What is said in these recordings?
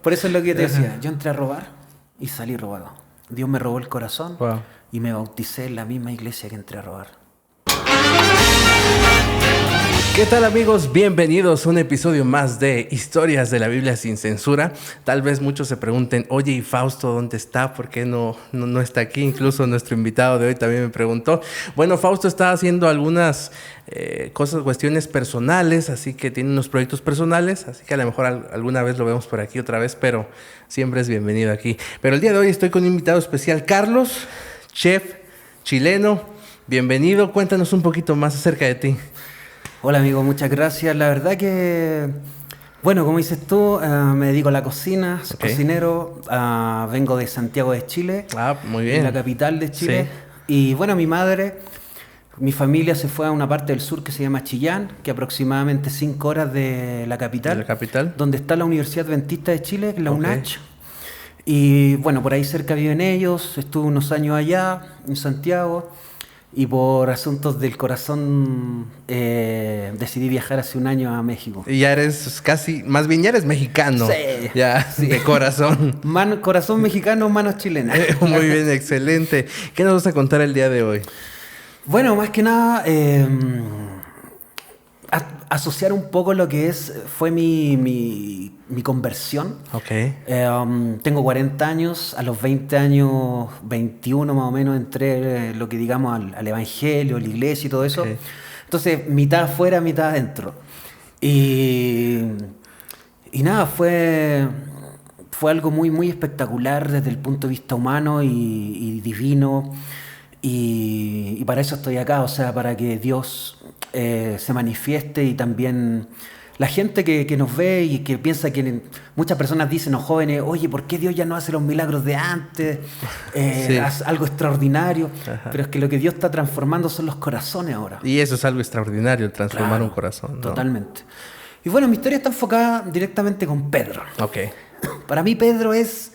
Por eso es lo que yo te decía. Yo entré a robar y salí robado. Dios me robó el corazón Wow. y me bauticé en la misma iglesia que entré a robar. ¿Qué tal, amigos? Bienvenidos a un episodio más de Historias de la Biblia sin censura. Tal vez muchos se pregunten, oye, ¿y Fausto dónde está? ¿Por qué no está aquí? Incluso nuestro invitado de hoy también me preguntó. Bueno, Fausto está haciendo algunas cuestiones personales, así que tiene unos proyectos personales, así que a lo mejor alguna vez lo vemos por aquí otra vez, pero siempre es bienvenido aquí. Pero el día de hoy estoy con un invitado especial, Carlos, chef chileno. Bienvenido, cuéntanos un poquito más acerca de ti. Hola amigo, muchas gracias. La verdad que, bueno, como dices tú, me dedico a la cocina, soy cocinero, vengo de Santiago de Chile, muy bien. la capital de Chile. Sí. Y bueno, mi familia se fue a una parte del sur que se llama Chillán, que aproximadamente 5 horas de la capital. ¿De la capital? Donde está la Universidad Adventista de Chile, la UNACH. Y bueno, por ahí cerca viven ellos, estuve unos años allá, en Santiago. Y por asuntos del corazón decidí viajar hace un año a México. Y ya eres casi, más bien ya eres mexicano. Sí. Ya, sí. De corazón. Corazón mexicano, manos chilenas. Muy bien, excelente. ¿Qué nos vas a contar el día de hoy? Bueno, más que nada, asociar un poco lo que fue mi conversión. Tengo 40 años, a los 20 años, 21 más o menos, entré lo que digamos al evangelio, a la iglesia y todo eso. Entonces, mitad afuera, mitad adentro. Y nada, fue algo muy, muy espectacular desde el punto de vista humano y divino. Y para eso estoy acá, o sea, para que Dios se manifieste y también la gente que nos ve y que piensa que muchas personas dicen, los jóvenes, oye, ¿por qué Dios ya no hace los milagros de antes? Hace algo extraordinario. Ajá. Pero es que lo que Dios está transformando son los corazones ahora. Y eso es algo extraordinario, transformar un corazón, ¿no? Totalmente. Y bueno, mi historia está enfocada directamente con Pedro. Para mí Pedro es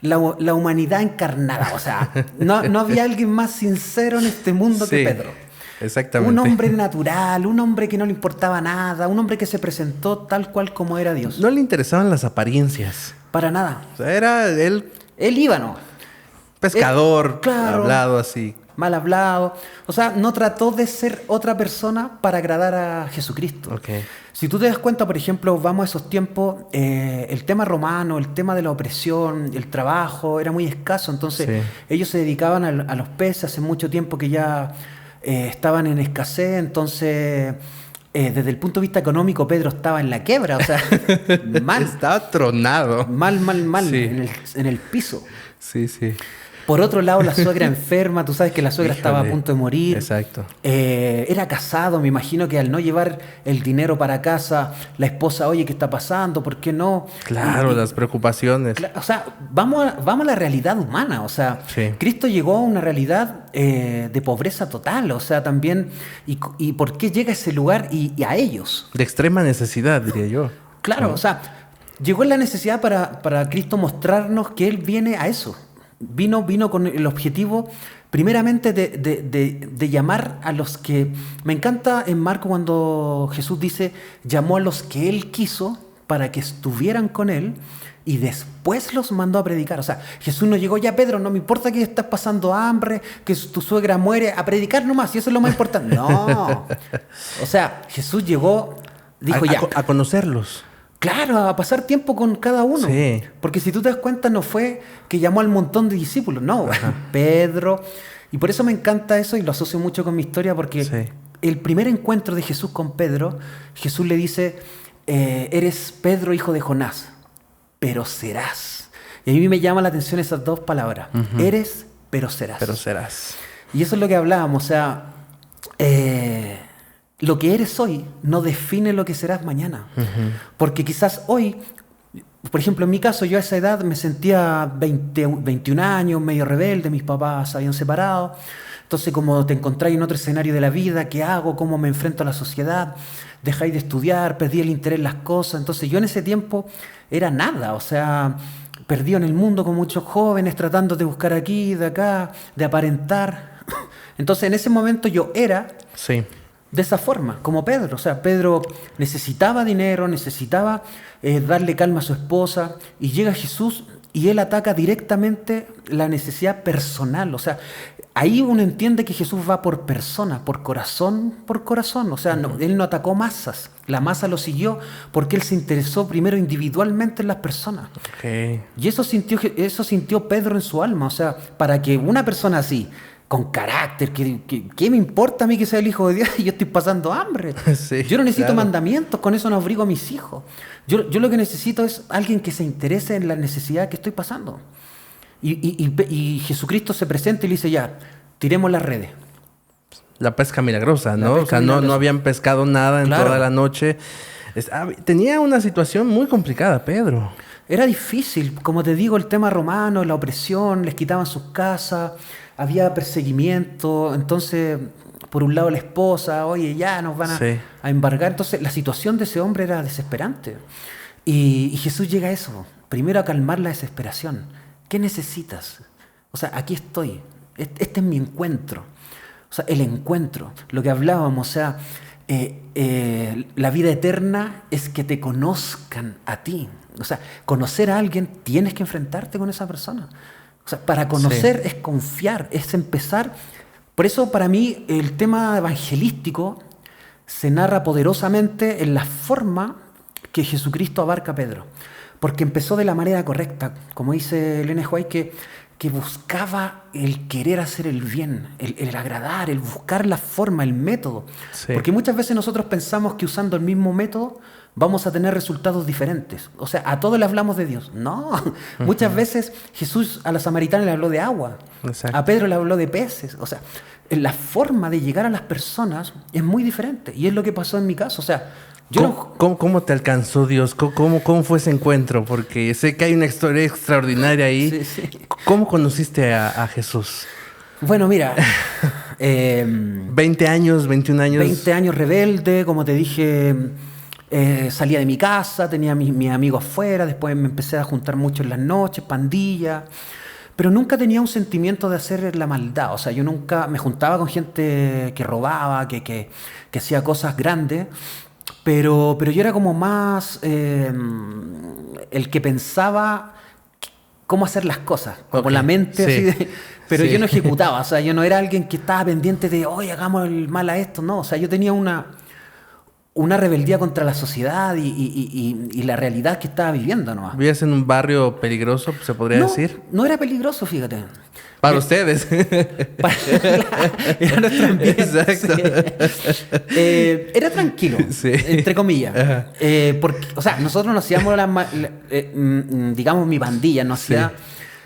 la humanidad encarnada, o sea, no había alguien más sincero en este mundo que Pedro. Exactamente. Un hombre natural, un hombre que no le importaba nada, un hombre que se presentó tal cual como era Dios. No le interesaban las apariencias. Para nada. O sea, era él... Él iba, ¿no? Pescador, claro, hablado así. Mal hablado. O sea, no trató de ser otra persona para agradar a Jesucristo. Si tú te das cuenta, por ejemplo, vamos a esos tiempos, el tema romano, el tema de la opresión, el trabajo, era muy escaso. Entonces, ellos se dedicaban a los peces. Hace mucho tiempo que ya estaban en escasez. Entonces, desde el punto de vista económico, Pedro estaba en la quiebra. O sea, mal. Estaba tronado. Mal, en el piso. Sí. Por otro lado, la suegra enferma, tú sabes que la suegra estaba a punto de morir. Exacto. Era casado, me imagino que al no llevar el dinero para casa, la esposa, oye, ¿qué está pasando? ¿Por qué no? Claro, las preocupaciones. O sea, vamos a la realidad humana. O sea, Cristo llegó a una realidad de pobreza total. O sea, también, ¿y por qué llega a ese lugar y a ellos? De extrema necesidad, diría yo. Claro, o sea, llegó en la necesidad para Cristo mostrarnos que Él viene a eso. Vino con el objetivo, primeramente, de llamar a los que... Me encanta en Marcos cuando Jesús dice, llamó a los que Él quiso para que estuvieran con Él y después los mandó a predicar. O sea, Jesús no llegó, ya Pedro, no me importa que estás pasando hambre, que tu suegra muere, a predicar nomás, y eso es lo más importante. No. O sea, Jesús llegó, dijo a conocerlos. Claro, a pasar tiempo con cada uno. Sí. Porque si tú te das cuenta, no fue que llamó al montón de discípulos, no, Pedro. Y por eso me encanta eso y lo asocio mucho con mi historia, porque el primer encuentro de Jesús con Pedro, Jesús le dice, eres Pedro, hijo de Jonás, pero serás. Y a mí me llama la atención esas dos palabras. Eres, pero serás. Pero serás. Y eso es lo que hablábamos, o sea... lo que eres hoy no define lo que serás mañana. Porque quizás hoy, por ejemplo, en mi caso, yo a esa edad me sentía 21 años, medio rebelde, mis papás se habían separado. Entonces, como te encontráis en otro escenario de la vida, ¿qué hago? ¿Cómo me enfrento a la sociedad? Dejáis de estudiar, perdí el interés en las cosas. Entonces, yo en ese tiempo era nada, o sea, perdido en el mundo con muchos jóvenes, tratando de buscar aquí, de acá, de aparentar. Entonces, en ese momento yo era... de esa forma, como Pedro. O sea, Pedro necesitaba dinero, necesitaba darle calma a su esposa, y llega Jesús y él ataca directamente la necesidad personal. O sea, ahí uno entiende que Jesús va por persona, por corazón. O sea, él no atacó masas. La masa lo siguió porque él se interesó primero individualmente en las personas. Okay. Y eso sintió Pedro en su alma. O sea, para que una persona así, con carácter, ¿qué me importa a mí que sea el Hijo de Dios? Yo estoy pasando hambre. Sí, yo no necesito claro. mandamientos, con eso no abrigo a mis hijos. Yo lo que necesito es alguien que se interese en la necesidad que estoy pasando. Y Jesucristo se presenta y le dice, ya, tiremos las redes. La pesca milagrosa, ¿no? O sea, no habían pescado nada en toda la noche. Tenía una situación muy complicada, Pedro. Era difícil, como te digo, el tema romano, la opresión, les quitaban sus casas, había perseguimiento. Entonces, por un lado la esposa, oye, ya nos van a embargar. Entonces, la situación de ese hombre era desesperante. Y Jesús llega a eso, primero a calmar la desesperación. ¿Qué necesitas? O sea, aquí estoy, este es mi encuentro. O sea, el encuentro, lo que hablábamos, o sea, la vida eterna es que te conozcan a ti. O sea, conocer a alguien, tienes que enfrentarte con esa persona. O sea, para conocer es confiar, es empezar. Por eso, para mí, el tema evangelístico se narra poderosamente en la forma que Jesucristo abarca a Pedro. Porque empezó de la manera correcta, como dice Elena White, que buscaba el querer hacer el bien, el agradar, el buscar la forma, el método. Sí. Porque muchas veces nosotros pensamos que usando el mismo método vamos a tener resultados diferentes. O sea, a todos le hablamos de Dios. No, muchas veces Jesús a la samaritana le habló de agua, a Pedro le habló de peces. O sea, la forma de llegar a las personas es muy diferente. Y es lo que pasó en mi caso. O sea, ¿Cómo te alcanzó Dios? ¿Cómo fue ese encuentro? Porque sé que hay una historia extraordinaria ahí. Sí. ¿Cómo conociste a Jesús? Bueno, mira... 20 años, 21 años. 20 años rebelde, como te dije, salía de mi casa, tenía mis amigos afuera, después me empecé a juntar mucho en las noches, pandillas, pero nunca tenía un sentimiento de hacer la maldad. O sea, yo nunca me juntaba con gente que robaba, que hacía cosas grandes. Pero yo era como más el que pensaba cómo hacer las cosas, como la mente así pero yo no ejecutaba. O sea, yo no era alguien que estaba pendiente de, oye, hagamos el mal a esto. No, o sea, yo tenía una rebeldía contra la sociedad y la realidad que estaba viviendo nomás. ¿Vivías en un barrio peligroso, se podría decir? No era peligroso, fíjate. Para ustedes. Era nuestro ambiente. Exacto. Sí. Era tranquilo, entre comillas. Porque, o sea, nosotros no hacíamos digamos, mi pandilla no hacía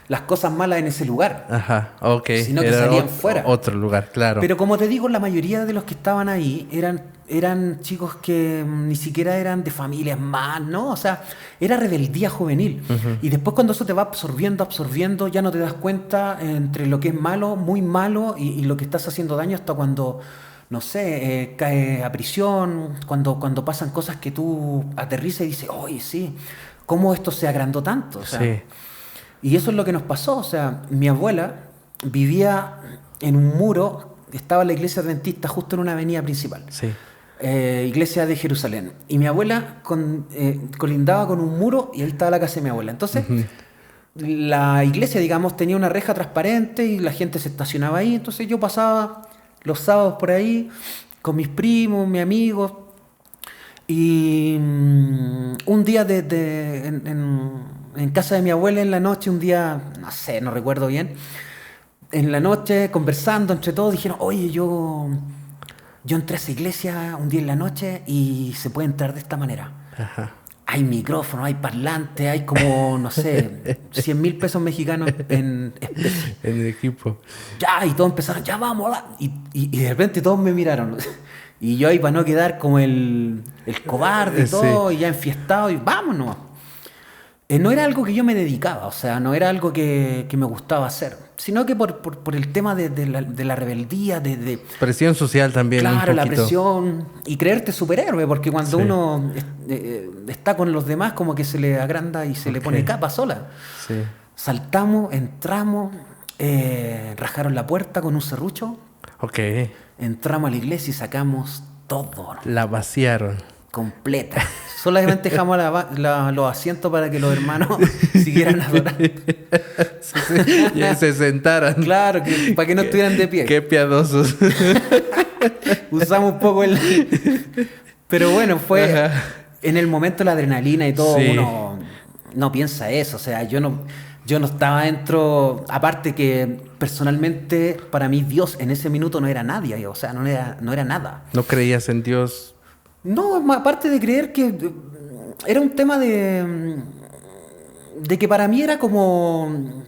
las cosas malas en ese lugar. Ajá, ok. Sino que salían fuera. Otro lugar, claro. Pero como te digo, la mayoría de los que estaban ahí eran chicos que ni siquiera eran de familias más, ¿no? O sea, era rebeldía juvenil. Y después cuando eso te va absorbiendo, ya no te das cuenta entre lo que es malo, muy malo, y lo que estás haciendo daño hasta cuando, no sé, caes a prisión, cuando pasan cosas que tú aterrizas y dices, oye, sí, ¿cómo esto se agrandó tanto? O sea, y eso es lo que nos pasó. O sea, mi abuela vivía en un muro, estaba la iglesia adventista justo en una avenida principal. Sí. Iglesia de Jerusalén. Y mi abuela colindaba con un muro y ahí estaba la casa de mi abuela. Entonces, la iglesia, digamos, tenía una reja transparente y la gente se estacionaba ahí. Entonces yo pasaba los sábados por ahí con mis primos, mis amigos. Y un día en casa de mi abuela en la noche, un día, no sé, no recuerdo bien, en la noche conversando entre todos dijeron, oye, yo entré a esa iglesia un día en la noche y se puede entrar de esta manera. Ajá. Hay micrófono, hay parlante, hay como, no sé, 100,000 pesos mexicanos en especie. En el equipo. Ya, y todos empezaron, ya vamos. Y de repente todos me miraron. Y yo ahí para no quedar como el cobarde y todo, y ya enfiestado, y vámonos. No era algo que yo me dedicaba, o sea, no era algo que me gustaba hacer, sino que por el tema de la rebeldía, de presión social también. Claro, la presión y creerte superhéroe, porque cuando uno está con los demás como que se le agranda y se le pone capa sola. Sí. Saltamos, entramos, rajaron la puerta con un serrucho. Entramos a la iglesia y sacamos todo. La vaciaron. Completa. Solamente dejamos los asientos para que los hermanos siguieran adorando. Y se sentaran. Claro, para que no estuvieran de pie. Qué piadosos. Usamos un poco Pero bueno, fue... Ajá. En el momento la adrenalina y todo, sí. Uno no piensa eso. O sea, yo no estaba dentro... Aparte que personalmente, para mí Dios en ese minuto no era nadie. O sea, no era nada. ¿No creías en Dios? No, aparte de creer que era un tema de que para mí era como...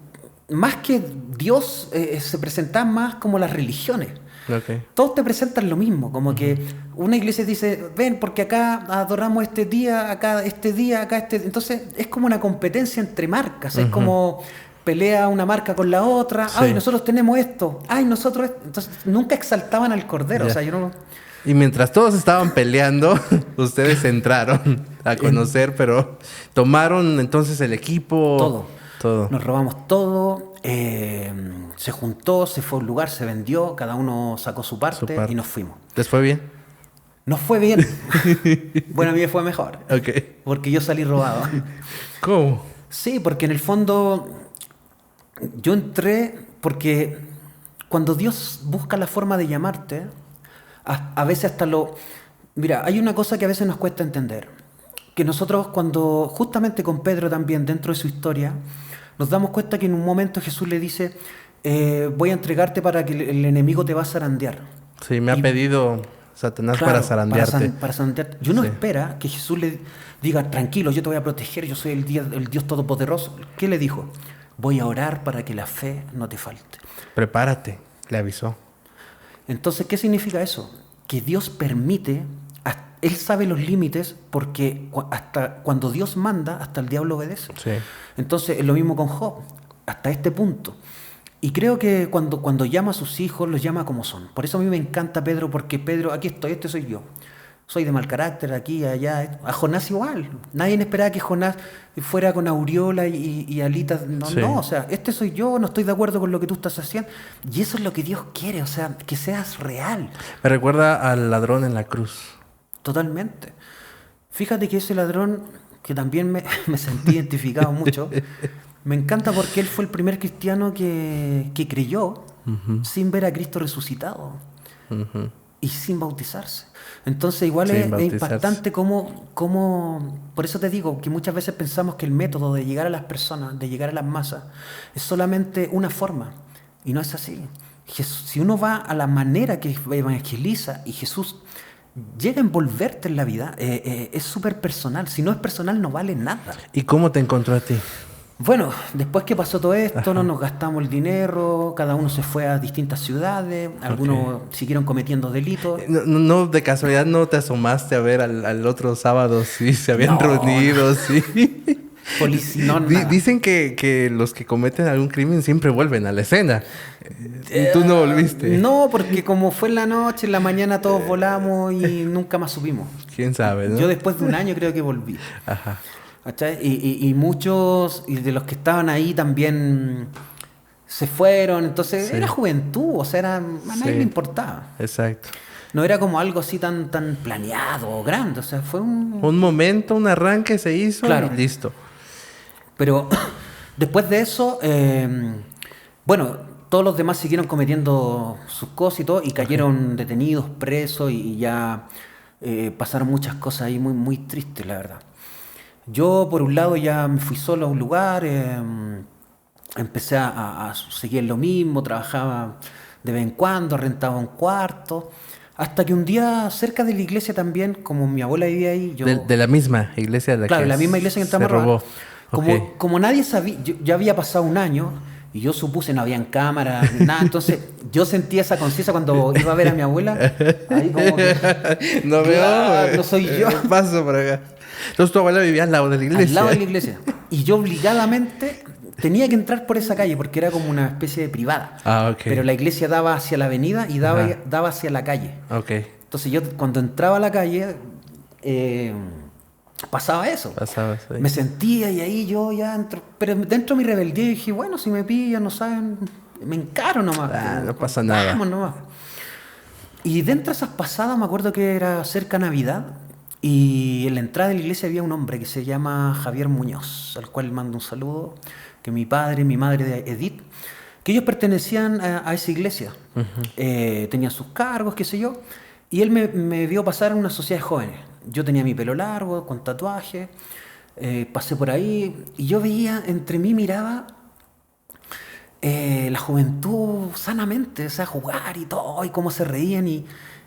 Más que Dios, se presentaban más como las religiones. Okay. Todos te presentan lo mismo, como que una iglesia dice, ven, porque acá adoramos este día, acá este día, acá este... Entonces es como una competencia entre marcas, es como pelea una marca con la otra, sí. Ay, nosotros tenemos esto, ay, nosotros... Entonces nunca exaltaban al Cordero, o sea, yo no... Y mientras todos estaban peleando, ustedes entraron a conocer, pero tomaron entonces el equipo... Todo. Nos robamos todo, se juntó, se fue a un lugar, se vendió, cada uno sacó su parte y nos fuimos. ¿Les fue bien? Nos fue bien. Bueno, a mí me fue mejor. Okay. Porque yo salí robado. ¿Cómo? Sí, porque en el fondo yo entré porque cuando Dios busca la forma de llamarte, a veces hasta lo... Mira, hay una cosa que a veces nos cuesta entender. Que nosotros cuando, justamente con Pedro también, dentro de su historia, nos damos cuenta que en un momento Jesús le dice, voy a entregarte para que el enemigo te va a zarandear. Sí, me ha pedido Satanás, claro, para zarandearte. Para zarandearte. Y uno espera que Jesús le diga, tranquilo, yo te voy a proteger, yo soy el Dios Todopoderoso. ¿Qué le dijo? Voy a orar para que la fe no te falte. Prepárate, le avisó. Entonces, ¿qué significa eso? Que Dios permite... Él sabe los límites porque hasta cuando Dios manda, hasta el diablo obedece. Sí. Entonces, es lo mismo con Job, hasta este punto. Y creo que cuando llama a sus hijos, los llama como son. Por eso a mí me encanta Pedro, porque Pedro, aquí estoy, este soy yo. Soy de mal carácter, aquí, allá. A Jonás igual. Nadie esperaba que Jonás fuera con aureola y alitas. No, sí. No, o sea, este soy yo, no estoy de acuerdo con lo que tú estás haciendo. Y eso es lo que Dios quiere, o sea, que seas real. Me recuerda al ladrón en la cruz. Totalmente. Fíjate que ese ladrón, que también me sentí identificado mucho, me encanta porque él fue el primer cristiano que creyó sin ver a Cristo resucitado y sin bautizarse. Entonces igual es impactante cómo, por eso te digo que muchas veces pensamos que el método de llegar a las personas, de llegar a las masas, es solamente una forma, y no es así. Jesús, si uno va a la manera que evangeliza y Jesús llega a envolverte en la vida, es súper personal. Si no es personal, no vale nada. ¿Y cómo te encontró a ti? Bueno, después que pasó todo esto, no nos gastamos el dinero, cada uno se fue a distintas ciudades, algunos siguieron cometiendo delitos. No, de casualidad no te asomaste a ver al otro sábado si se habían reunido, sí. Dicen que los que cometen algún crimen siempre vuelven a la escena. ¿Tú no volviste? No, porque como fue en la noche, en la mañana todos volamos y nunca más subimos. ¿Quién sabe, no? Yo después de un año creo que volví. Ajá. Y muchos de los que estaban ahí también se fueron. Entonces era juventud, o sea, a nadie le importaba. Exacto. No era como algo así tan planeado o grande. O sea, fue un momento, un arranque se hizo, claro, y listo. Pero después de eso, bueno, todos los demás siguieron cometiendo sus cosas y todo, y cayeron detenidos, presos, y ya pasaron muchas cosas ahí muy, muy tristes, la verdad. Yo, por un lado, ya me fui solo a un lugar, empecé a seguir lo mismo, trabajaba de vez en cuando, rentaba un cuarto, hasta que un día, cerca de la iglesia también, como mi abuela vivía ahí... Yo... De la misma iglesia de la claro, que la misma iglesia que se robó. Como nadie sabía, ya había pasado un año y yo supuse no habían cámaras ni nada, entonces yo sentía esa conciencia cuando iba a ver a mi abuela, ahí como que, no veo, no soy yo. Paso por acá. Entonces tu abuela vivía al lado de la iglesia. Al lado de la iglesia. Y yo obligadamente tenía que entrar por esa calle porque era como una especie de privada. Pero la iglesia daba hacia la avenida y daba hacia la calle. Entonces yo cuando entraba a la calle... pasaba eso. Sí. Me sentía y ahí yo ya entro. Pero dentro de mi rebeldía dije, bueno, si me pillan, no saben, me encaro nomás. No pasa nada. Vamos nomás. Y dentro de esas pasadas me acuerdo que era cerca Navidad y en la entrada de la iglesia había un hombre que se llama Javier Muñoz, al cual mando un saludo, que mi padre y mi madre de Edith, que ellos pertenecían a esa iglesia. Tenían sus cargos, qué sé yo, y él me vio pasar en una sociedad de jóvenes. Yo tenía mi pelo largo, con tatuaje, pasé por ahí y yo veía, entre mí miraba la juventud sanamente, o sea, jugar y todo, y cómo se reían, y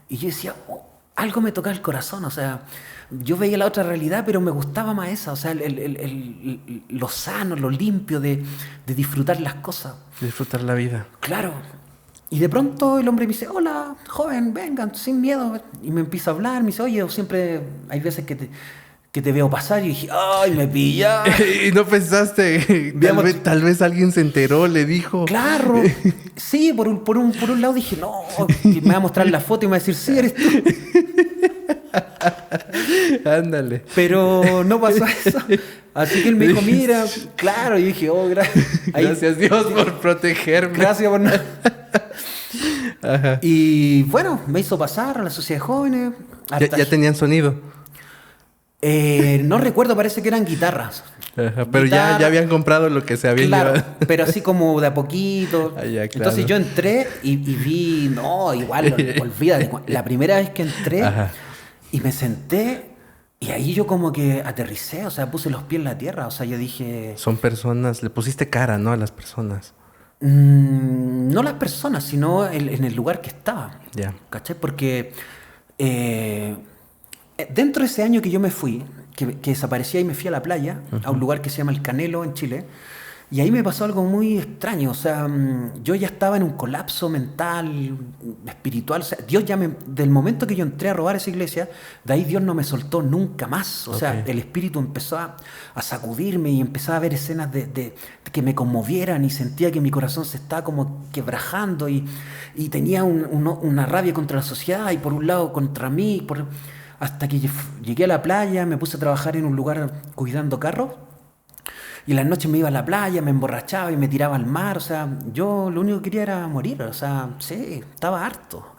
yo decía, "Oh, algo me tocaba el corazón", o sea, yo veía la otra realidad, pero me gustaba más esa, o sea, lo sano, lo limpio de disfrutar las cosas. Disfrutar la vida. Claro. Y de pronto el hombre me dice, hola, joven, vengan, sin miedo, y me empieza a hablar, me dice, oye, siempre hay veces que te veo pasar, y dije, ¡ay, me pilla! Y no pensaste, tal vez alguien se enteró, le dijo. Claro, sí, por un lado dije, no, y me va a mostrar la foto y me va a decir, sí, eres tú. Ándale. Pero no pasó eso. Así que él me dijo, mira, claro, y dije, oh, gracias Dios por protegerme. Gracias por nada. Y bueno, me hizo pasar a la sociedad de jóvenes. ¿Ya tenían sonido? No recuerdo, parece que eran guitarras. Pero ya habían comprado lo que se había llevado. Pero así como de a poquito. Claro. Entonces yo entré y vi, no, igual, olvídate. La primera vez que entré y me senté, y ahí yo como que aterricé, o sea, puse los pies en la tierra, o sea, yo dije... Son personas, le pusiste cara, ¿no? A las personas. No las personas, sino en el lugar que estaba. Ya. ¿Cachai? Porque dentro de ese año que yo me fui, que desaparecí y me fui a la playa, a un lugar que se llama El Canelo, en Chile, y ahí me pasó algo muy extraño. O sea, yo ya estaba en un colapso mental, espiritual. O sea, Dios ya del momento que yo entré a robar esa iglesia, de ahí Dios no me soltó nunca más. O sea, el espíritu empezó a sacudirme y empezaba a ver escenas de que me conmovieran, y sentía que mi corazón se estaba como quebrajando, y tenía una rabia contra la sociedad y por un lado contra mí. Hasta que llegué a la playa, me puse a trabajar en un lugar cuidando carros. Y en las noches me iba a la playa, me emborrachaba y me tiraba al mar. O sea, yo lo único que quería era morir. O sea, sí, estaba harto.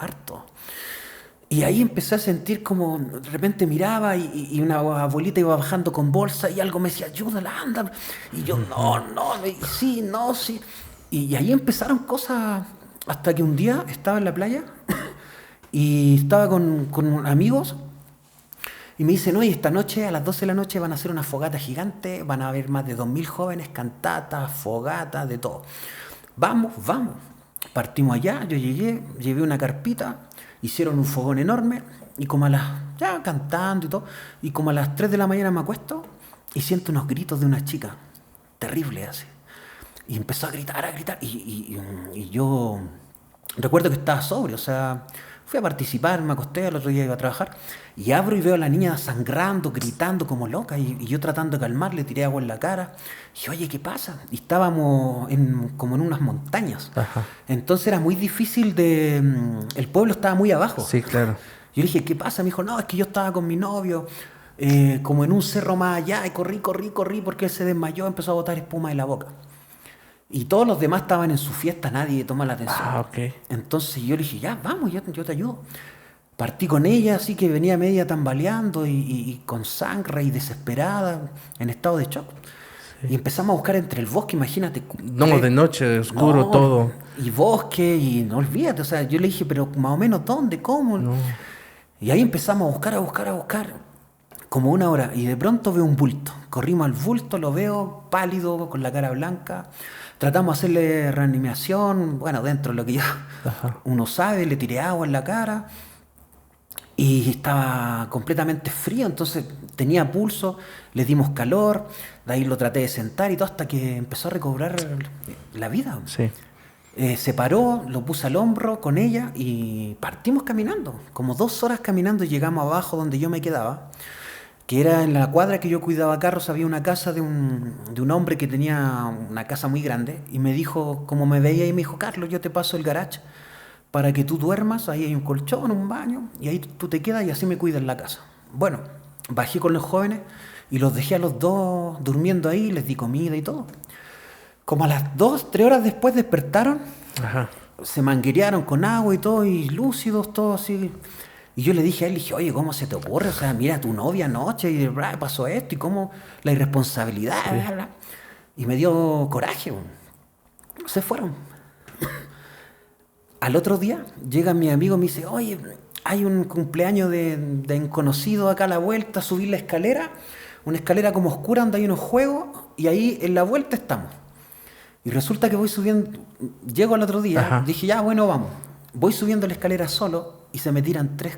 Y ahí empecé a sentir como, de repente miraba y una abuelita iba bajando con bolsa y algo me decía, ayúdala, anda. Y yo, no, sí. Y ahí empezaron cosas, hasta que un día estaba en la playa y estaba con amigos. Y me dicen, oye, esta noche a las 12 de la noche van a hacer una fogata gigante, van a haber más de 2000 jóvenes, cantatas, fogatas, de todo. Vamos. Partimos allá, yo llevé una carpita, hicieron un fogón enorme, y como ya cantando y todo, y como a las 3 de la mañana me acuesto y siento unos gritos de una chica, terrible así. Y empezó a gritar, y yo recuerdo que estaba sobrio, o sea... Fui a participar, me acosté, al otro día iba a trabajar, y abro y veo a la niña sangrando, gritando como loca, y yo tratando de calmar, le tiré agua en la cara. Y dije, oye, ¿qué pasa? Y estábamos como en unas montañas. Entonces era muy difícil el pueblo estaba muy abajo. Sí, claro. Yo le dije, ¿qué pasa? Me dijo, no, es que yo estaba con mi novio, como en un cerro más allá, y corrí, porque él se desmayó, empezó a botar espuma de la boca. Y todos los demás estaban en su fiesta, nadie toma la atención. Entonces yo le dije, ya, vamos, yo te ayudo. Partí con ella, así que venía media tambaleando y con sangre y desesperada, en estado de shock. Sí. Y empezamos a buscar entre el bosque, imagínate. No, de noche, oscuro, todo. Y bosque, y no olvídate, o sea, yo le dije, pero más o menos, ¿dónde? ¿Cómo? No. Y ahí empezamos a buscar, como una hora, y de pronto veo un bulto. Corrimos al bulto, lo veo pálido, con la cara blanca. Tratamos de hacerle reanimación, bueno, dentro de lo que ya uno sabe, le tiré agua en la cara y estaba completamente frío, entonces tenía pulso, le dimos calor, de ahí lo traté de sentar y todo hasta que empezó a recobrar la vida. Sí. Se paró, lo puse al hombro con ella y partimos caminando, como 2 horas caminando, y llegamos abajo donde yo me quedaba, que era en la cuadra que yo cuidaba carros. Había una casa de un hombre que tenía una casa muy grande, y me dijo, como me veía, y me dijo, Carlos, yo te paso el garage para que tú duermas, ahí hay un colchón, un baño, y ahí tú te quedas y así me cuidas la casa. Bueno, bajé con los jóvenes y los dejé a los 2 durmiendo ahí, les di comida y todo. Como a las 2, 3 horas después despertaron se manguerearon con agua y todo, y lúcidos, todos así. Y yo le dije a él, le dije, oye, ¿cómo se te ocurre? O sea, mira, tu novia anoche y pasó esto, y cómo la irresponsabilidad, Sí. bla, bla. Y me dio coraje, weón. Se fueron. Al otro día llega mi amigo y me dice, oye, hay un cumpleaños de un conocido acá a la vuelta, subir la escalera, una escalera como oscura donde hay unos juegos, y ahí en la vuelta estamos. Y resulta que voy subiendo, llego al otro día, Ajá. dije, ya, bueno, vamos. Voy subiendo la escalera solo y se me tiran tres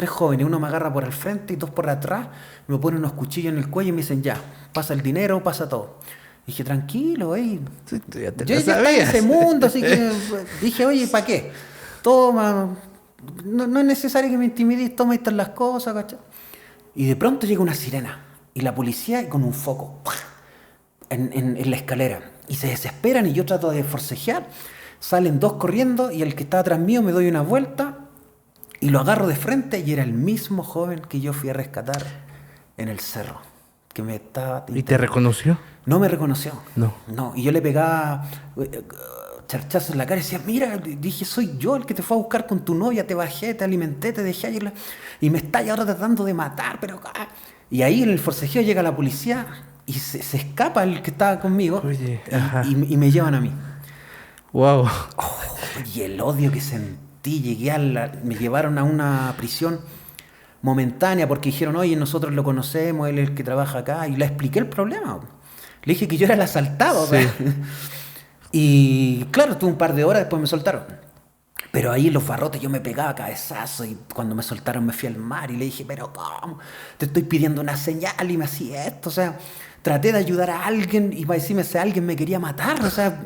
jóvenes. Uno me agarra por el frente y dos por atrás, me ponen unos cuchillos en el cuello y me dicen, ya, pasa el dinero, pasa todo. Dije, tranquilo, Sí, tú ya te yo la ya estaba en sabías. ese mundo, así que dije, oye, ¿para qué? Toma, no es necesario que me intimides, toma estas las cosas, ¿cachai? Y de pronto llega una sirena y la policía con un foco ¡pah! En la escalera. Y se desesperan y yo trato de forcejear. Salen dos corriendo y el que estaba atrás mío me doy una vuelta y lo agarro de frente y era el mismo joven que yo fui a rescatar en el cerro. Que me estaba... ¿Y te reconoció? No me reconoció. No. No, y yo le pegaba charchazos en la cara y decía, mira, dije, soy yo el que te fue a buscar con tu novia, te bajé, te alimenté, te dejé ayer y me está ahora tratando de matar, pero... Y ahí en el forcejeo llega la policía y se escapa el que estaba conmigo. Oye, y me llevan a mí. Wow. Oh, y el odio que sentí, me llevaron a una prisión momentánea porque dijeron, oye, nosotros lo conocemos, él es el que trabaja acá, y le expliqué el problema. Le dije que yo era el asaltado. Sí. Y claro, tuve un par de horas, después me soltaron. Pero ahí en los barrotes yo me pegaba cabezazo y cuando me soltaron me fui al mar y le dije, pero ¿cómo? Te estoy pidiendo una señal y me hacía esto. O sea, traté de ayudar a alguien y para decirme si alguien me quería matar. O sea,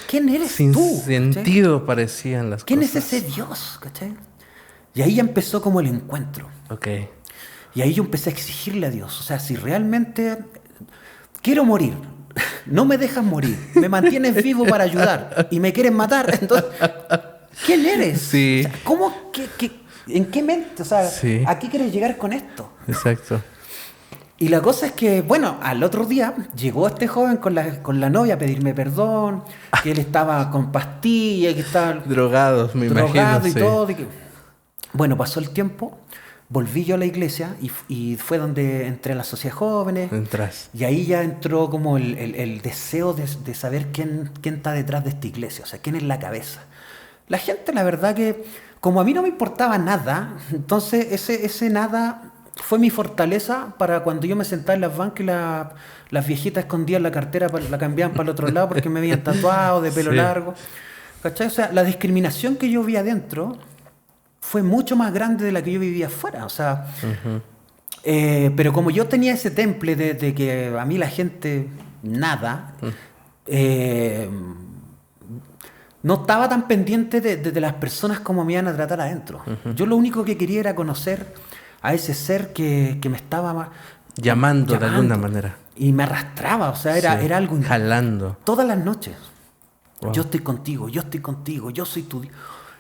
¿quién eres Sin tú? sentido ¿cachai? parecían las ¿Quién cosas. es ese Dios? ¿Cachai? Y ahí ya empezó como el encuentro. Ok. Y ahí yo empecé a exigirle a Dios. O sea, si realmente quiero morir, no me dejas morir, me mantienes vivo para ayudar y me quieres matar, entonces, ¿quién eres? Sí. O sea, ¿cómo, en qué mente? O sea, Sí. ¿a qué quieres llegar con esto? Exacto. Y la cosa es que, bueno, al otro día llegó este joven con la novia a pedirme perdón, que él estaba con pastillas, que estaba Drogados, me drogado imagino. y Sí. todo. Bueno, pasó el tiempo, volví yo a la iglesia y fue donde entré a la sociedad de jóvenes. Entras. Y ahí ya entró como el deseo de saber quién está detrás de esta iglesia, o sea, quién es la cabeza. La gente, la verdad que, como a mí no me importaba nada, entonces ese nada fue mi fortaleza para cuando yo me sentaba en las bancas y las viejitas escondían la cartera, la cambiaban para el otro lado porque me habían tatuado de pelo Sí. largo. ¿Cachai? O sea, la discriminación que yo vi adentro fue mucho más grande de la que yo vivía afuera. O sea, pero como yo tenía ese temple de que a mí la gente nada, no estaba tan pendiente de las personas como me iban a tratar adentro. Yo lo único que quería era conocer a ese ser que me estaba Llamando de alguna manera. y me arrastraba. O sea, era, Sí. era algo Jalando. todas las noches. Wow. Yo estoy contigo, yo soy tu Dios.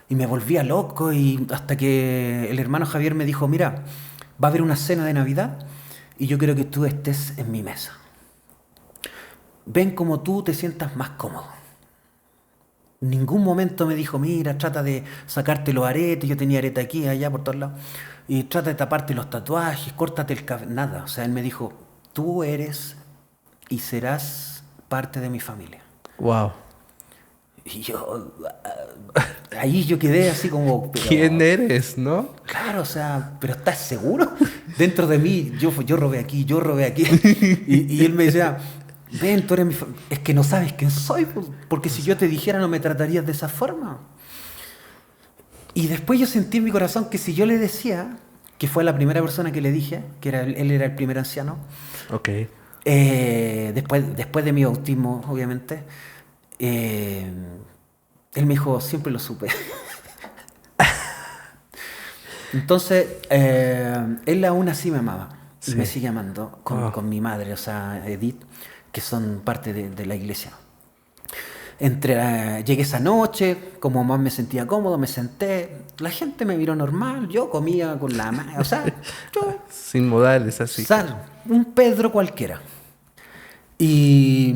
Y me volvía loco y hasta que el hermano Javier me dijo, mira, va a haber una cena de Navidad y yo quiero que tú estés en mi mesa. Ven como tú te sientas más cómodo. En ningún momento me dijo, mira, trata de sacarte los aretes, yo tenía aretes aquí, allá, por todos lados, y trata de taparte los tatuajes, córtate el cabello, nada. O sea, él me dijo, tú eres y serás parte de mi familia. Wow. Y yo, ahí yo quedé así como... pero, ¿Quién eres, no? claro, o sea, pero ¿estás seguro? Dentro de mí, yo robé aquí, yo robé aquí. Y él me decía, ven, tú eres mi familia. Es que no sabes quién soy, porque si yo te dijera no me tratarías de esa forma. Y después yo sentí en mi corazón que si yo le decía, que fue la primera persona que le dije, que era él era el primer anciano, Ok. después de mi bautismo, obviamente, él me dijo, siempre lo supe. Entonces, él aún así me amaba. Sí. Y me sigue amando con, Oh. con mi madre, o sea, Edith, que son parte de la iglesia. Llegué esa noche, como más me sentía cómodo, me senté. La gente me miró normal, yo comía con la mano, o sea, yo Sin modales, así. un Pedro cualquiera. Y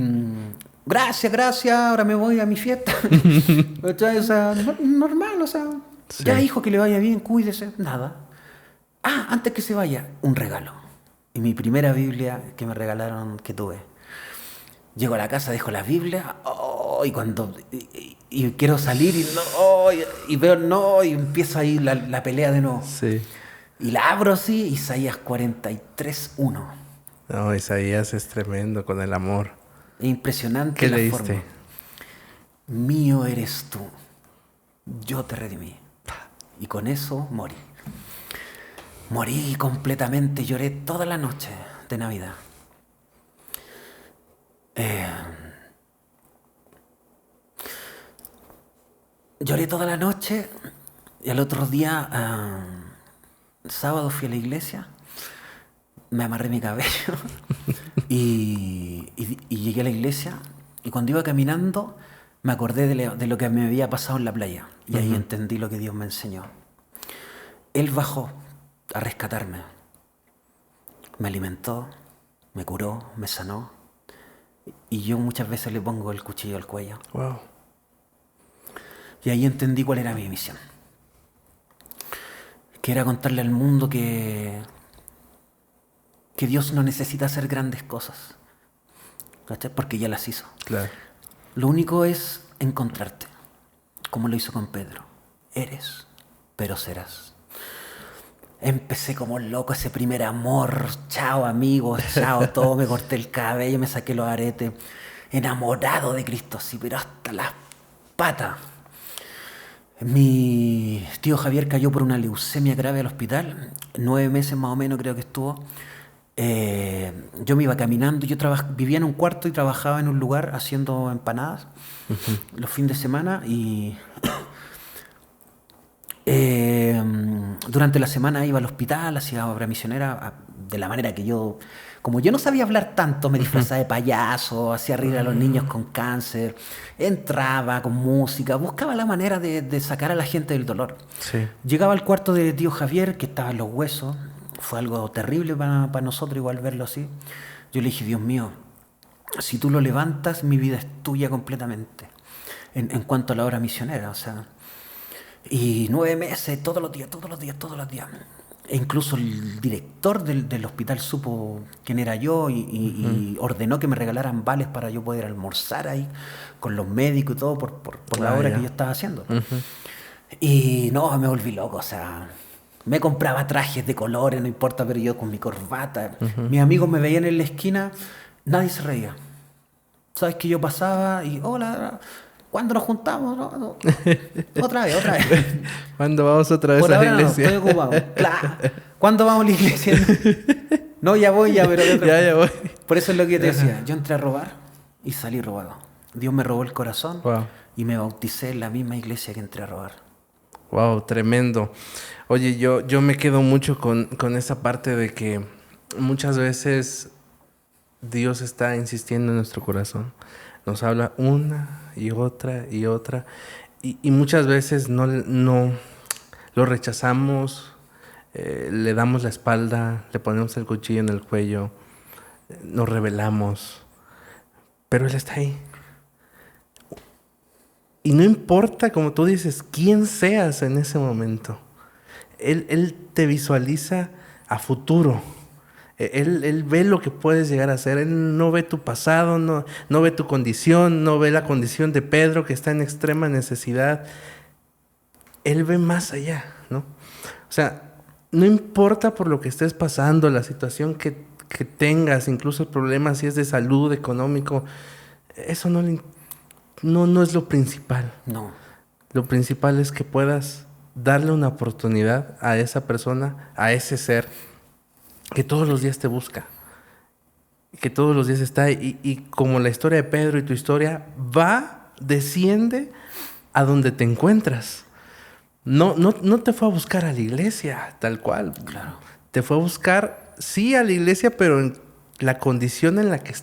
gracias, ahora me voy a mi fiesta. O sea, normal, o sea, sí. Ya hijo, que le vaya bien, cuídese, nada. Antes que se vaya, un regalo. Y mi primera Biblia que me regalaron, que tuve. Llego a la casa, dejo la Biblia, y cuando y quiero salir y veo y empieza ahí la pelea de nuevo. Sí. Y la abro así, Isaías 43:1. No, Isaías es tremendo con el amor. Es impresionante. ¿Qué leíste? Forma. Mío eres tú, yo te redimí. Y con eso morí. Morí completamente, lloré toda la noche de Navidad. Lloré toda la noche y al otro día, sábado, fui a la iglesia, me amarré mi cabello y llegué a la iglesia, y cuando iba caminando me acordé de lo que me había pasado en la playa, y ahí entendí lo que Dios me enseñó. Él bajó a rescatarme, me alimentó, me curó, me sanó, y yo muchas veces le pongo el cuchillo al cuello. Wow. Y ahí entendí cuál era mi misión. Que era contarle al mundo que Dios no necesita hacer grandes cosas. ¿Cachai? Porque ya las hizo. Claro. Lo único es encontrarte, como lo hizo con Pedro. Eres, pero serás. Empecé como loco ese primer amor. Chao amigos, chao todo. Me corté el cabello, me saqué los aretes. Enamorado de Cristo, sí, pero hasta las patas. Mi tío Javier cayó por una leucemia grave al hospital. 9 meses más o menos creo que estuvo. Yo me iba caminando. Yo vivía en un cuarto y trabajaba en un lugar haciendo empanadas los fines de semana. Y durante la semana iba al hospital, hacía obra misionera de la manera que yo... Como yo no sabía hablar tanto, me disfrazaba de payaso, hacía reír a los niños con cáncer, entraba con música, buscaba la manera de sacar a la gente del dolor. Sí. Llegaba al cuarto de tío Javier, que estaba en los huesos. Fue algo terrible para nosotros igual verlo así. Yo le dije, Dios mío, si tú lo levantas, mi vida es tuya completamente. En cuanto a la obra misionera, o sea... Y 9 meses, todos los días. E incluso el director del hospital supo quién era yo y ordenó que me regalaran vales para yo poder almorzar ahí con los médicos y todo por la obra que yo estaba haciendo. Y no, me volví loco, o sea, me compraba trajes de colores, no importa, pero yo con mi corbata. Mis amigos me veían en la esquina, nadie se reía. ¿Sabes que yo pasaba y hola... ¿Cuándo nos juntamos? No. Otra vez. ¿Cuándo vamos otra vez a la iglesia? No, estoy ocupado. ¿Cuándo vamos a la iglesia? No, ya voy, pero... Ya voy. Por eso es lo que te decía. Yo entré a robar y salí robado. Dios me robó el corazón y me bauticé en la misma iglesia que entré a robar. Wow, tremendo. Oye, yo me quedo mucho con esa parte de que muchas veces Dios está insistiendo en nuestro corazón. Nos habla una y otra. Y muchas veces no lo rechazamos, le damos la espalda, le ponemos el cuchillo en el cuello, nos rebelamos. Pero Él está ahí. Y no importa, como tú dices, quién seas en ese momento. Él te visualiza a futuro. Él ve lo que puedes llegar a ser. Él no ve tu pasado, no ve tu condición, no ve la condición de Pedro que está en extrema necesidad. Él ve más allá, ¿no? O sea, no importa por lo que estés pasando, la situación que tengas, incluso el problema si es de salud, económico, eso no es lo principal. No. Lo principal es que puedas darle una oportunidad a esa persona, a ese ser, que todos los días te busca, que todos los días está y como la historia de Pedro y tu historia, desciende a donde te encuentras. No te fue a buscar a la iglesia, tal cual. Claro. Te fue a buscar, sí, a la iglesia, pero en la condición en la que se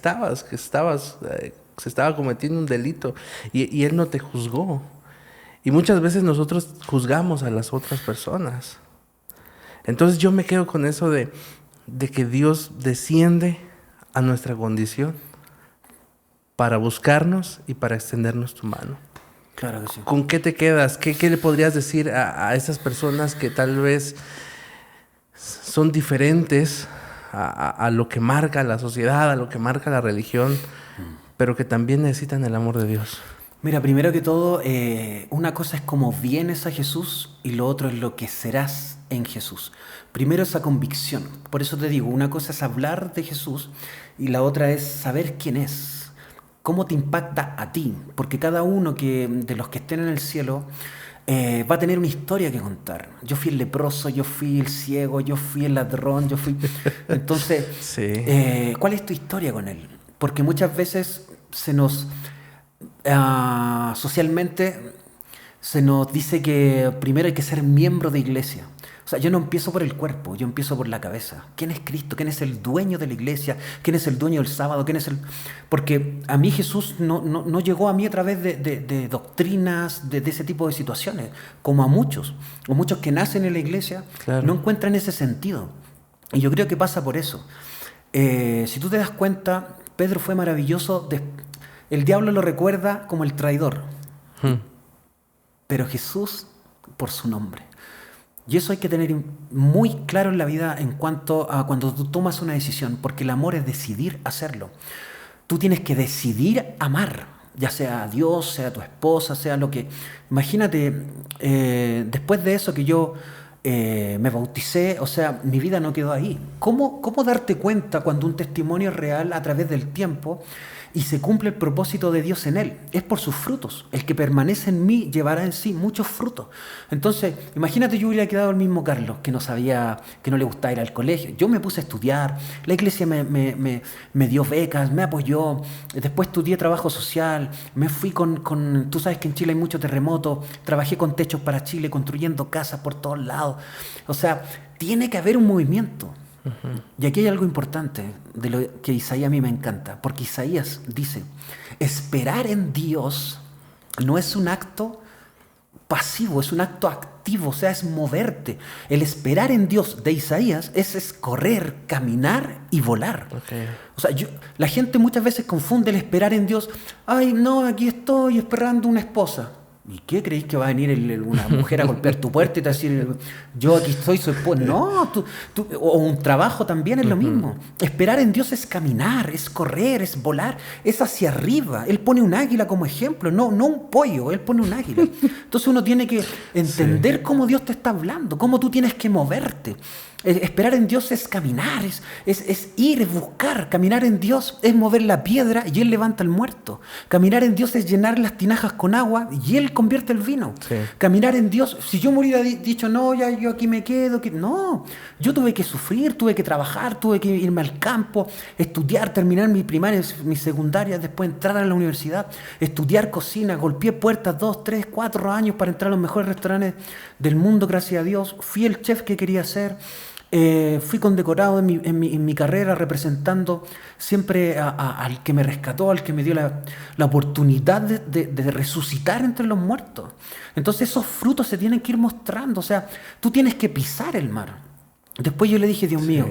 estaba cometiendo un delito y Él no te juzgó. Y muchas veces nosotros juzgamos a las otras personas. Entonces yo me quedo con eso de que Dios desciende a nuestra condición para buscarnos y para extendernos tu mano. Claro que sí. ¿Con qué te quedas? ¿Qué le podrías decir a esas personas que tal vez son diferentes a lo que marca la sociedad, a lo que marca la religión, pero que también necesitan el amor de Dios? Mira, primero que todo, una cosa es cómo vienes a Jesús y lo otro es lo que serás en Jesús. Primero esa convicción. Por eso te digo, una cosa es hablar de Jesús y la otra es saber quién es. ¿Cómo te impacta a ti? Porque cada uno de los que estén en el cielo va a tener una historia que contar. Yo fui el leproso, yo fui el ciego, yo fui el ladrón, yo fui... Entonces, sí. ¿Cuál es tu historia con él? Porque muchas veces socialmente se nos dice que primero hay que ser miembro de iglesia. O sea, yo no empiezo por el cuerpo, yo empiezo por la cabeza. ¿Quién es Cristo? ¿Quién es el dueño de la iglesia? ¿Quién es el dueño del sábado? Porque a mí Jesús no llegó a mí a través de doctrinas, de ese tipo de situaciones, como a muchos. O muchos que nacen en la iglesia, claro, no encuentran ese sentido. Y yo creo que pasa por eso. Si tú te das cuenta, Pedro fue maravilloso. El diablo lo recuerda como el traidor. Pero Jesús por su nombre. Y eso hay que tener muy claro en la vida en cuanto a cuando tú tomas una decisión, porque el amor es decidir hacerlo. Tú tienes que decidir amar, ya sea a Dios, sea a tu esposa, sea lo que... Imagínate, después de eso que yo me bauticé, o sea, mi vida no quedó ahí. ¿Cómo darte cuenta cuando un testimonio es real a través del tiempo y se cumple el propósito de Dios en él? Es por sus frutos. El que permanece en mí llevará en sí muchos frutos. Entonces, imagínate, yo hubiera quedado el mismo Carlos, que no sabía, que no le gustaba ir al colegio. Yo me puse a estudiar, la iglesia me dio becas, me apoyó, después estudié trabajo social, me fui tú sabes que en Chile hay muchos terremotos, trabajé con Techos para Chile, construyendo casas por todos lados. O sea, tiene que haber un movimiento. Y aquí hay algo importante de lo que Isaías a mí me encanta, porque Isaías dice, esperar en Dios no es un acto pasivo, es un acto activo, o sea, es moverte. El esperar en Dios de Isaías es correr, caminar y volar. Okay. O sea, la gente muchas veces confunde el esperar en Dios. Ay, no, aquí estoy esperando una esposa. ¿Y qué creéis que va a venir una mujer a golpear tu puerta y te decir, yo aquí estoy, soy esposa? No, o un trabajo también es lo mismo. Esperar en Dios es caminar, es correr, es volar, es hacia arriba. Él pone un águila como ejemplo, no un pollo, él pone un águila. Entonces uno tiene que entender cómo Dios te está hablando, cómo tú tienes que moverte. Esperar en Dios es caminar, es ir, es buscar. Caminar en Dios es mover la piedra y Él levanta al muerto. Caminar en Dios es llenar las tinajas con agua y Él convierte el vino. Sí. Caminar en Dios, si yo me hubiera dicho, no, ya yo aquí me quedo. No, yo tuve que sufrir, tuve que trabajar, tuve que irme al campo, estudiar, terminar mi primaria, mi secundaria, después entrar a la universidad, estudiar cocina, golpeé puertas 2, 3, 4 años para entrar a los mejores restaurantes del mundo, gracias a Dios. Fui el chef que quería ser. Fui condecorado en mi carrera representando siempre al que me rescató, al que me dio la oportunidad de resucitar entre los muertos. Entonces esos frutos se tienen que ir mostrando, o sea, tú tienes que pisar el mar. Después yo le dije, Dios mío,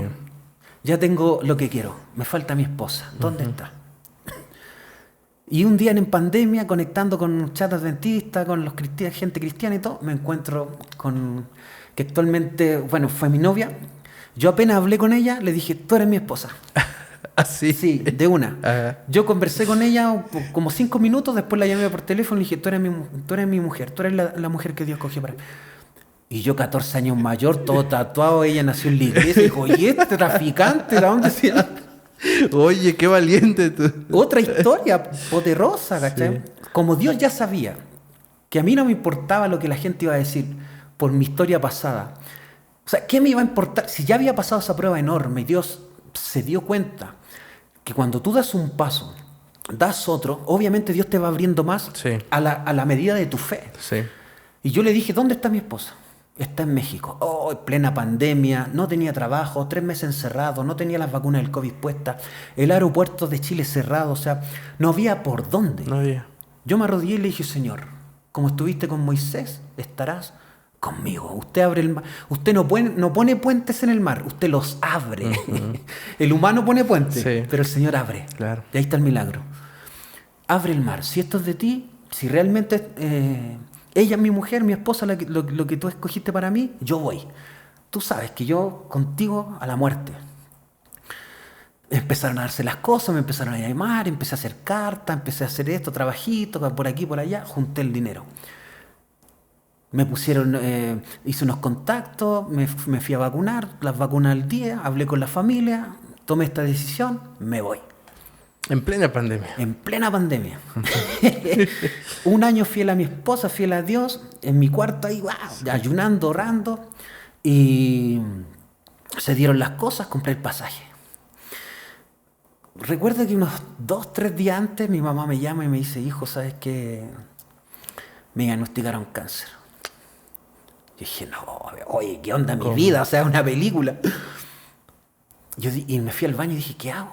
ya tengo lo que quiero, me falta mi esposa, ¿dónde está? Y un día en pandemia, conectando con chatas dentistas, con gente cristiana y todo, me encuentro con... que actualmente, bueno, fue mi novia. Yo apenas hablé con ella, le dije, tú eres mi esposa. ¿Ah, sí? Sí, de una. Ajá. Yo conversé con ella como 5 minutos, después la llamé por teléfono y le dije, tú eres mi mujer, tú eres la mujer que Dios cogió para mí. Y yo, 14 años mayor, todo tatuado, ella nació en la iglesia, y dijo, oye, este traficante, ¿de dónde se...? Oye, qué valiente tú. Otra historia poderosa, ¿cachai? Sí. Como Dios ya sabía que a mí no me importaba lo que la gente iba a decir por mi historia pasada. O sea, ¿qué me iba a importar? Si ya había pasado esa prueba enorme y Dios se dio cuenta que cuando tú das un paso, das otro, obviamente Dios te va abriendo más a la medida de tu fe. Sí. Y yo le dije, ¿dónde está mi esposa? Está en México. Oh, plena pandemia, no tenía trabajo, 3 meses encerrado, no tenía las vacunas del COVID puestas, el aeropuerto de Chile cerrado, o sea, no había por dónde. No había. Yo me arrodillé y le dije, Señor, como estuviste con Moisés, estarás conmigo. Usted abre el mar. Usted no pone puentes en el mar, usted los abre. El humano pone puentes, pero el Señor abre. Claro. Y ahí está el milagro. abre el mar. Si esto es de ti, si realmente ella es mi mujer, mi esposa, lo que tú escogiste para mí, yo voy. Tú sabes que yo contigo a la muerte. Empezaron a darse las cosas, me empezaron a llamar, empecé a hacer cartas, empecé a hacer esto, trabajito, por aquí, por allá, junté el dinero. Me pusieron, hice unos contactos, me fui a vacunar, las vacunas al día, hablé con la familia, tomé esta decisión, me voy. En plena pandemia. En plena pandemia. Un año fiel a mi esposa, fiel a Dios, en mi cuarto ahí, wow, ayunando, orando, y se dieron las cosas, compré el pasaje. Recuerdo que unos 2, 3 días antes mi mamá me llama y me dice, hijo, ¿sabes qué? Me diagnosticaron cáncer. Yo dije, no, oye, ¿qué onda mi vida? O sea, una película. Y me fui al baño y dije, ¿qué hago?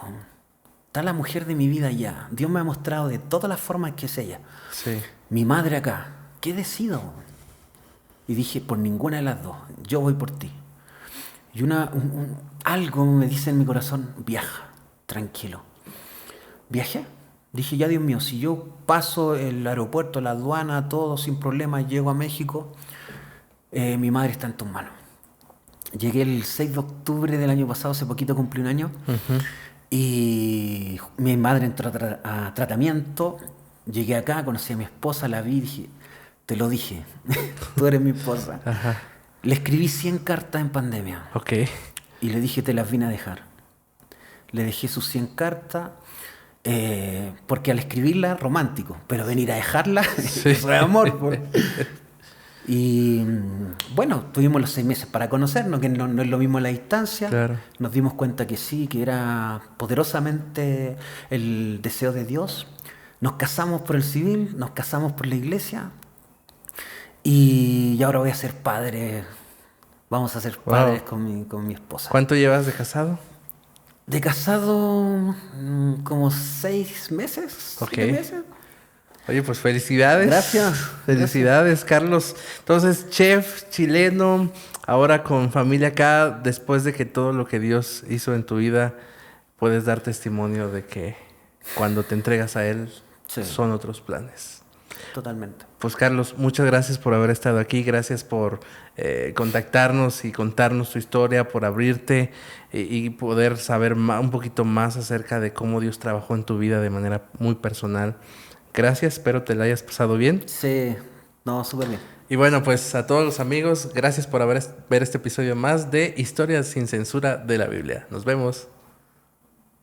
Está la mujer de mi vida allá. Dios me ha mostrado de todas las formas que es ella. Sí. Mi madre acá. ¿Qué decido? Y dije, por ninguna de las dos. Yo voy por ti. Y algo me dice en mi corazón, viaja, tranquilo. Viajé. Dije, ya Dios mío, si yo paso el aeropuerto, la aduana, todo sin problema, llego a México, mi madre está en tus manos. Llegué el 6 de octubre del año pasado, hace poquito cumplí un año, y mi madre entró a tratamiento. Llegué acá, conocí a mi esposa, la vi y dije, te lo dije, tú eres mi esposa. Ajá. Le escribí 100 cartas en pandemia. Ok. Y le dije, te las vine a dejar. Le dejé sus 100 cartas, porque al escribirla, romántico, pero venir a dejarla, sí. Eso es amor. Y bueno, tuvimos los 6 meses para conocernos, que no es lo mismo la distancia. Claro. Nos dimos cuenta que sí, que era poderosamente el deseo de Dios. Nos casamos por el civil, nos casamos por la iglesia. Y ahora voy a ser padre. Vamos a ser padres con mi esposa. ¿Cuánto llevas de casado? De casado como 6 meses. Ok. 7 meses. Oye, pues felicidades. Gracias. Felicidades, Carlos. Entonces, chef chileno, ahora con familia acá, después de que todo lo que Dios hizo en tu vida, puedes dar testimonio de que cuando te entregas a Él, sí, son otros planes. Totalmente. Pues Carlos, muchas gracias por haber estado aquí, gracias por contactarnos y contarnos tu historia, por abrirte y poder saber un poquito más acerca de cómo Dios trabajó en tu vida de manera muy personal. Gracias, espero te la hayas pasado bien. Sí, no, súper bien. Y bueno, pues a todos los amigos, gracias por ver este episodio más de Historias sin Censura de la Biblia. Nos vemos.